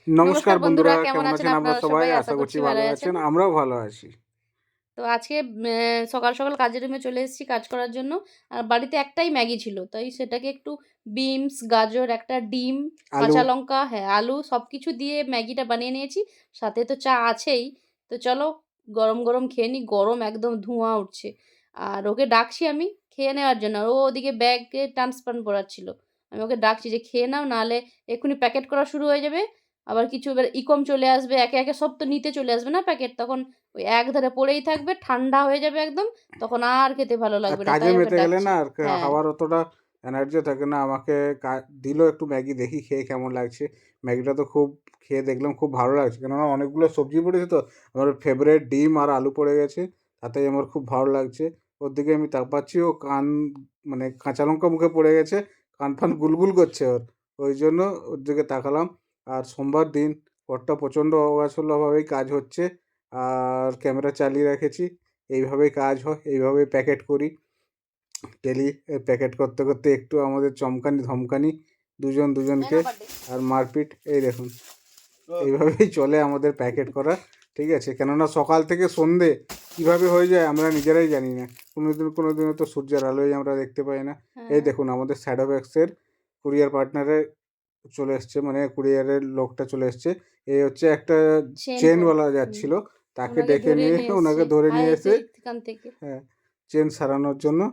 নমস্কার বন্ধুরা, কেমন কেমন আছেন আছেন আপনারা আপনারা সবাই? সবাই? আশা আশা করছি করছি ভালো ভালোই আছেন। আছেন। আমরাও ভালো আছি। তো আজকে সকাল, সকাল কাজের রুমে চলে এসেছি কাজ করার জন্য। আর বাড়িতে একটাই ম্যাগি ছিল। তাই সেটাকে একটু বিনস, গাজর, একটা ডিম, আলু কাঁচা লঙ্কা, হ্যাঁ, আলু সবকিছু দিয়ে ম্যাগিটা বানিয়ে নিয়েছি। সাথে তো চা আছেই। তো চলো গরম, গরম খেয়ে নিই। গরম একদম ধোঁয়া উঠছে। আর ওকে ডাকছি আমি খেয়ে নেওয়ার জন্য। আর ও ওদিকে ব্যাগে ট্রান্সপারেন্ট পড়াচ্ছিল। আমি ওকে ডাকছি যে, "খেয়ে নাও, নাহলে এক্ষুনি প্যাকেট করা শুরু হয়ে যাবে। আবার কিছু এবার ইকম চলে আসবে। একে, একে সব তো নিতে চলে আসবে না প্যাকেট। তখন ওই একধারে পড়েই থাকবে, ঠান্ডা হয়ে যাবে একদম। তখন আর খেতে ভালো আর লাগবে না। কাজে তাই ওকে মেতে গেলে ডাকছি।" না আর হ্যাঁ, খাওয়ার অতটা এনার্জি থাকে না। আমাকে দিল একটু ম্যাগি, দেখি খেয়ে কেমন লাগছে। ম্যাগিটা তো খুব খেয়ে দেখলাম খুব ভালো লাগছে। কেননা অনেকগুলো সবজি পড়েছে তো। আমার ফেভারিট ডিম আর আলু পড়ে গেছে। তাতেই আমার খুব ভালো লাগছে। ওর দিকে আমি তাকাচ্ছি, ও মানে কাঁচা লঙ্কা মুখে পড়ে গেছে। কান ফান গুলগুল করছে ওর। ওইজন্য ওর দিকে তাকালাম। আর সোমবার দিন ঘরটা প্রচণ্ড অগোছালোভাবেই কাজ হচ্ছে। আর ক্যামেরা চালিয়ে রেখেছি। এইভাবেই কাজ হয়, এইভাবেই প্যাকেট করি ডেলি। প্যাকেট করতে করতে একটু আমাদের চমকানি ধমকানি দুজনকে, আর মারপিট। এই দেখুন, এইভাবেই চলে আমাদের প্যাকেট করা। ঠিক আছে, কেননা সকাল থেকে সন্ধে কিভাবে হয়ে যায় আমরা নিজেরাই জানি না। কোনোদিনও তো সূর্যের আলোই আমরা দেখতে পাই না। এই হ্যাঁ। দেখুন, আমাদের শ্যাডোব্যাক্সের কুরিয়ার পার্টনারে চলে এসছে, মানে কুরিয়ারের লোকটা চলে এসছে। এই হচ্ছে একটা চেনওয়ালা হুম। যাচ্ছিল, তাকে ওনাকে ডেকে ধরে নিয়ে নিয়ে এসছি। ওনাকে ধরে হাই নিয়ে যে এসে, এখান থেকে। হ্যাঁ, চেন সারানোর জন্য।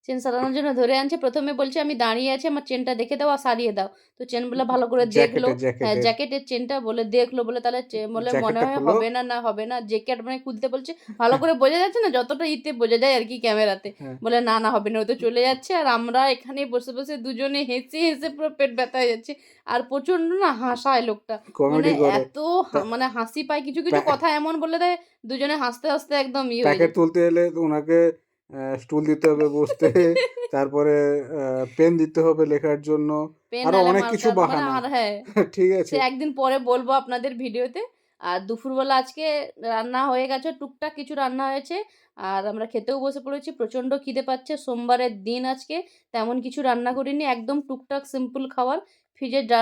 চেন সারানোর জন্য ধরে আনছে। ১ম এ বলছে, "আমি দাঁড়িয়ে আছি, আমার চেনটা দেখে দাও আর সারিয়ে দাও।" তো চেনগুলা ভালো করে দেখলো। হ্যাঁ, জ্যাকেটের জ্যাকেটের চেনটা বলে দেখলো, বলে তাহলে বলে মনে জ্যাকেটটা হয় খুলো। হবে না, না হবে না। জ্যাকেট মানে খুলতে বলছে। ভালো করে বোঝা যাচ্ছে না, যতটা বোঝা যায় আরকি ক্যামেরাতে। হ্যাঁ, বলে, "না, না হবে না।" ও তো চলে যাচ্ছে। আর আমরা এখানে বসে, বসে দুজনে হেসে, হেসে পুরো পেট ব্যথা হয়ে যাচ্ছে। আর প্রচণ্ড না হাসায় লোকটা। মানে কমেডি করে। এত তা মানে হাসি পায়, কিছু, কিছু প্যা কথা এমন বলে দেয়, দুজনে হাসতে, হাসতে একদম হয়ে প্যাকেট যায়। তুলতে এলে তো ওনাকে স্টুল দিতে হবে বসতে, তারপরে পেন দিতে হবে লেখার জন্য, পেন আরো নাহলে অনেক কিছু মার্কার মানে বাহানা। আর হ্যাঁ, ঠিক সে আছে? একদিন পরে বলবো আপনাদের ভিডিওতে। আর দুপুরবেলা আজকে রান্না হয়ে গেছে, টুকটাক কিছু রান্না হয়েছে। আর আমরা খেতেও বসে পড়েছি। প্রচণ্ড খিদে পাচ্ছে। সোমবারের দিন আজকে। তেমন কিছু রান্না করিনি। একদম টুকটাক সিম্পল খাবার।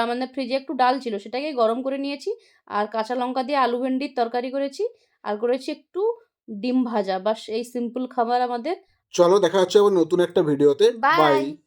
মানে ফ্রিজে একটু ডাল ছিল, সেটাকে গরম করে নিয়েছি। আর কাঁচা লঙ্কা দিয়ে আলু ভেন্ডির তরকারি করেছি। আর করেছি একটু ডিম ভাজা। বাস এই সিম্পল খাবার আমাদের। চলো দেখা হচ্ছে আবার নতুন একটা ভিডিওতে। বাই। বাই।